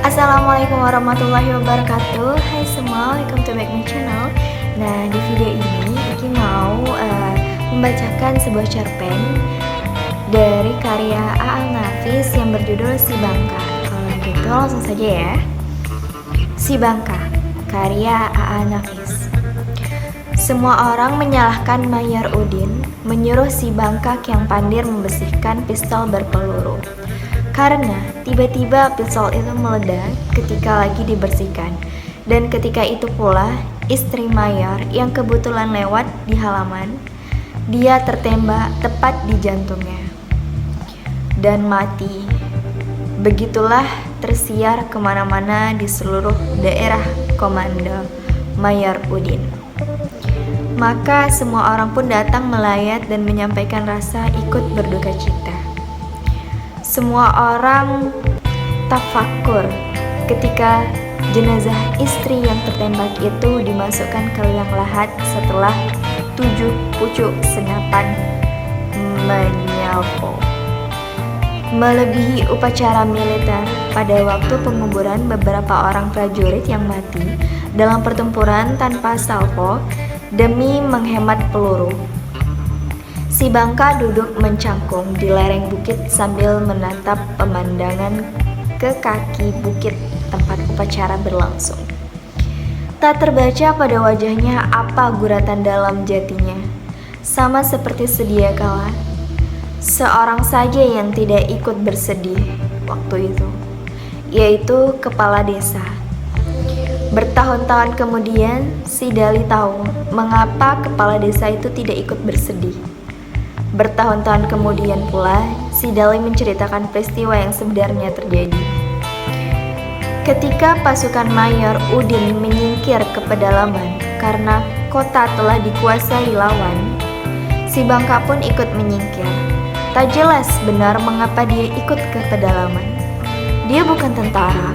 Assalamualaikum warahmatullahi wabarakatuh. Hai semua, welcome to back my channel. Nah, di video ini Iki mau membacakan sebuah cerpen dari karya A.A. Nafis yang berjudul Si Bangka. Kalau gitu langsung saja ya. Si Bangka, karya A.A. Nafis. Semua orang menyalahkan Mayor Udin menyuruh si Bangka yang pandir membersihkan pistol berpeluru. Karena tiba-tiba pistol itu meledak ketika lagi dibersihkan. Dan ketika itu pula istri Mayor yang kebetulan lewat di halaman, dia tertembak tepat di jantungnya dan mati. Begitulah tersiar kemana-mana di seluruh daerah komando Mayor Udin. Maka semua orang pun datang melayat dan menyampaikan rasa ikut berduka cita. Semua orang tafakur ketika jenazah istri yang tertembak itu dimasukkan ke liang lahat setelah 7 pucuk senapan menyalpo. Melebihi upacara militer pada waktu penguburan beberapa orang prajurit yang mati dalam pertempuran tanpa salvo demi menghemat peluru. Si Bangka duduk mencangkung di lereng bukit sambil menatap pemandangan ke kaki bukit tempat upacara berlangsung. Tak terbaca pada wajahnya apa guratan dalam jatinya. Sama seperti sedia kala, seorang saja yang tidak ikut bersedih waktu itu, yaitu kepala desa. Bertahun-tahun kemudian, si Dali tahu mengapa kepala desa itu tidak ikut bersedih. Bertahun-tahun kemudian pula, si Dali menceritakan peristiwa yang sebenarnya terjadi. Ketika pasukan Mayor Udin menyingkir ke pedalaman karena kota telah dikuasai lawan, si Bangka pun ikut menyingkir. Tak jelas benar mengapa dia ikut ke pedalaman. Dia bukan tentara,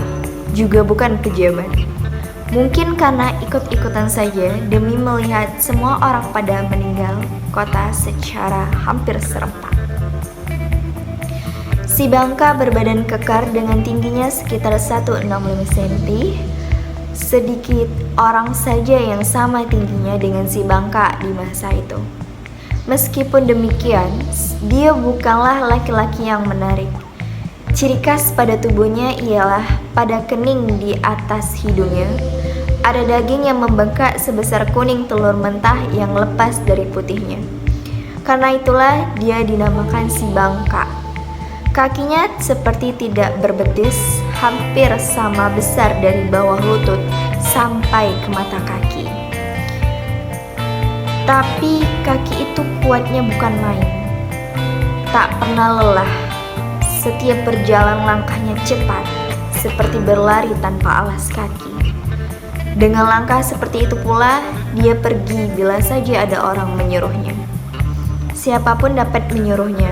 juga bukan pejabat. Mungkin karena ikut-ikutan saja demi melihat semua orang pada meninggal kota secara hampir serempak. Si Bangka berbadan kekar dengan tingginya sekitar 165 cm. Sedikit orang saja yang sama tingginya dengan si Bangka di masa itu. Meskipun demikian, dia bukanlah laki-laki yang menarik. Ciri khas pada tubuhnya ialah pada kening di atas hidungnya ada daging yang membengkak sebesar kuning telur mentah yang lepas dari putihnya. Karena itulah dia dinamakan si Bangka. Kakinya seperti tidak berbetis, hampir sama besar dari bawah lutut sampai ke mata kaki. Tapi kaki itu kuatnya bukan main. Tak pernah lelah. Setiap berjalan langkahnya cepat, seperti berlari tanpa alas kaki. Dengan langkah seperti itu pula, dia pergi bila saja ada orang menyuruhnya. Siapapun dapat menyuruhnya,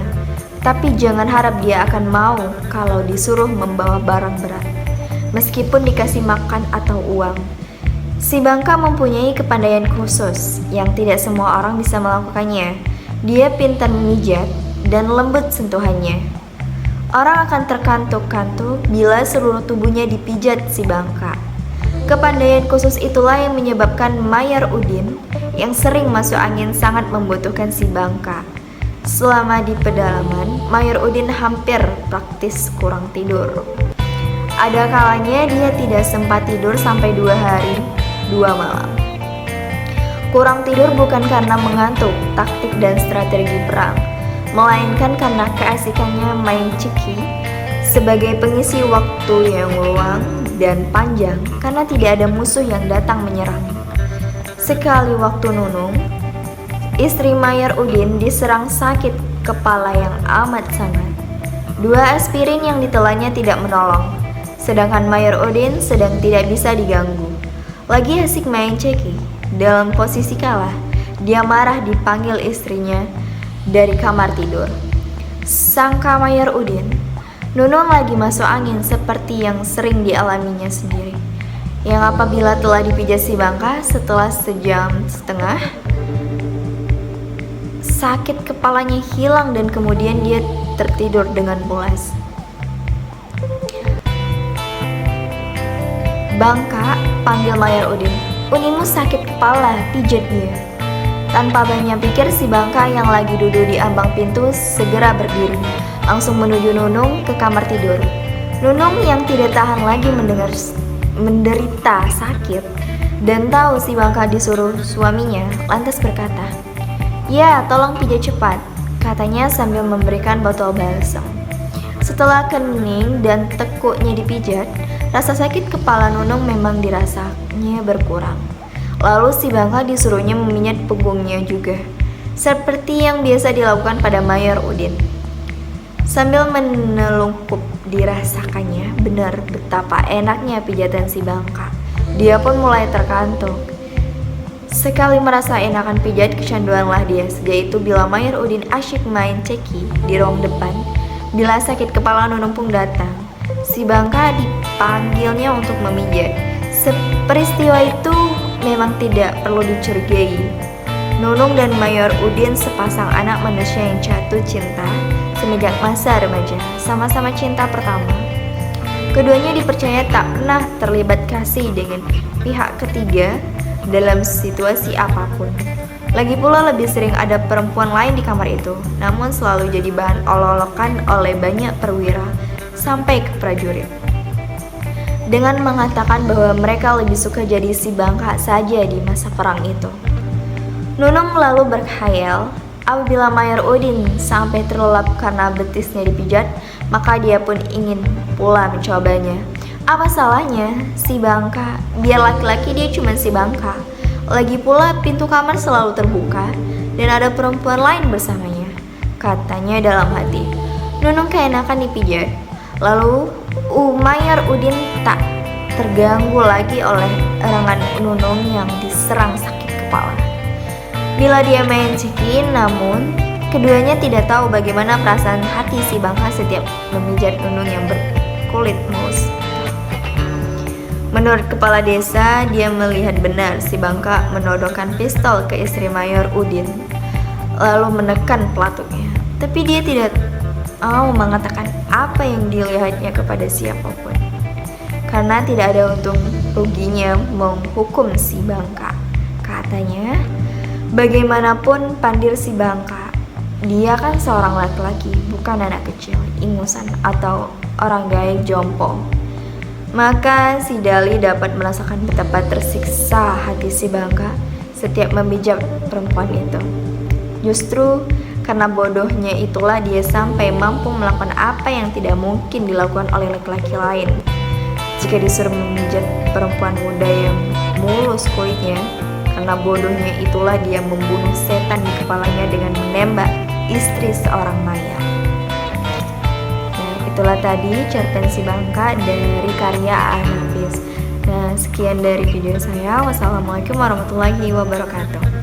tapi jangan harap dia akan mau kalau disuruh membawa barang berat, meskipun dikasih makan atau uang. Si Bangka mempunyai kepandaian khusus yang tidak semua orang bisa melakukannya. Dia pintar memijat dan lembut sentuhannya. Orang akan terkantuk-kantuk bila seluruh tubuhnya dipijat si Bangka. Kepandaian khusus itulah yang menyebabkan Mayor Udin yang sering masuk angin sangat membutuhkan si Bangka. Selama di pedalaman, Mayor Udin hampir praktis kurang tidur. Ada kalanya dia tidak sempat tidur sampai 2 hari, 2 malam. Kurang tidur bukan karena mengantuk, taktik dan strategi perang, melainkan karena keasikannya main ciki sebagai pengisi waktu yang luang dan panjang karena tidak ada musuh yang datang menyerang. Sekali waktu nunung, istri Mayor Udin diserang sakit kepala yang amat sangat. 2 aspirin yang ditelannya tidak menolong, sedangkan Mayor Udin sedang tidak bisa diganggu. Lagi asik main ceki, dalam posisi kalah, dia marah dipanggil istrinya dari kamar tidur. Sangka Mayor Udin, Nunung lagi masuk angin seperti yang sering dialaminya sendiri. yang apabila telah dipijat si Bangka setelah sejam setengah, sakit kepalanya hilang dan kemudian dia tertidur dengan pulas. "Bangka," panggil Mayor Udin, "Unimu sakit kepala, pijat dia." Tanpa banyak pikir, si Bangka yang lagi duduk di ambang pintu segera berdiri, langsung menuju Nunung ke kamar tidur. Nunung yang tidak tahan lagi menderita sakit dan tahu si Bangka disuruh suaminya, lantas berkata, "Ya, tolong pijat cepat," katanya sambil memberikan botol balsam. Setelah kening dan tekuknya dipijat, rasa sakit kepala Nunung memang dirasanya berkurang. Lalu si Bangka disuruhnya meminjat punggungnya juga, seperti yang biasa dilakukan pada Mayor Udin. Sambil menelungkup dirasakannya benar betapa enaknya pijatan si Bangka. Dia pun mulai terkantuk. Sekali merasa enakan pijat, kecanduanlah dia. Sejak itu bila Mayor Udin asyik main ceki di ruang depan, bila sakit kepala Nunung pun datang, si Bangka dipanggilnya untuk memijat. Peristiwa itu memang tidak perlu dicurigai. Nunung dan Mayor Udin sepasang anak manusia yang jatuh cinta semenjak masa remaja, sama-sama cinta pertama. Keduanya dipercaya tak pernah terlibat kasih dengan pihak ketiga dalam situasi apapun. Lagi pula lebih sering ada perempuan lain di kamar itu, namun selalu jadi bahan olok-olokan oleh banyak perwira sampai ke prajurit, dengan mengatakan bahwa mereka lebih suka jadi si Bangka saja di masa perang itu. Nunung lalu berkhayal, apabila Mayor Udin sampai terlelap karena betisnya dipijat, maka dia pun ingin pula mencobanya. Apa salahnya si Bangka? Biar laki-laki dia cuma si Bangka. Lagi pula pintu kamar selalu terbuka dan ada perempuan lain bersamanya, katanya dalam hati. Nunung keenakan dipijat. Lalu Mayor Udin tak terganggu lagi oleh erangan Nunung yang diserang sakit kepala. Bila dia main ceki, namun keduanya tidak tahu bagaimana perasaan hati si Bangka setiap memijat Nunung yang berkulit mulus. Menurut kepala desa, dia melihat benar si Bangka menodongkan pistol ke istri Mayor Udin, lalu menekan pelatuknya. Tapi dia tidak mau mengatakan apa yang dilihatnya kepada siapapun, karena tidak ada untung ruginya menghukum si Bangka. Katanya, bagaimanapun pandir si Bangka, dia kan seorang laki-laki, bukan anak kecil, ingusan, atau orang gaek jompo. Maka si Dali dapat merasakan betapa tersiksa hati si Bangka setiap memijat perempuan itu. Justru karena bodohnya itulah dia sampai mampu melakukan apa yang tidak mungkin dilakukan oleh laki-laki lain. Jika disuruh memijat perempuan muda yang mulus kulitnya, karena bodohnya itulah dia membunuh setan di kepalanya dengan menembak istri seorang Maya. Itulah tadi cerpen si Bangka dari karya Nafis. Nah, sekian dari video saya. Wassalamualaikum warahmatullahi wabarakatuh.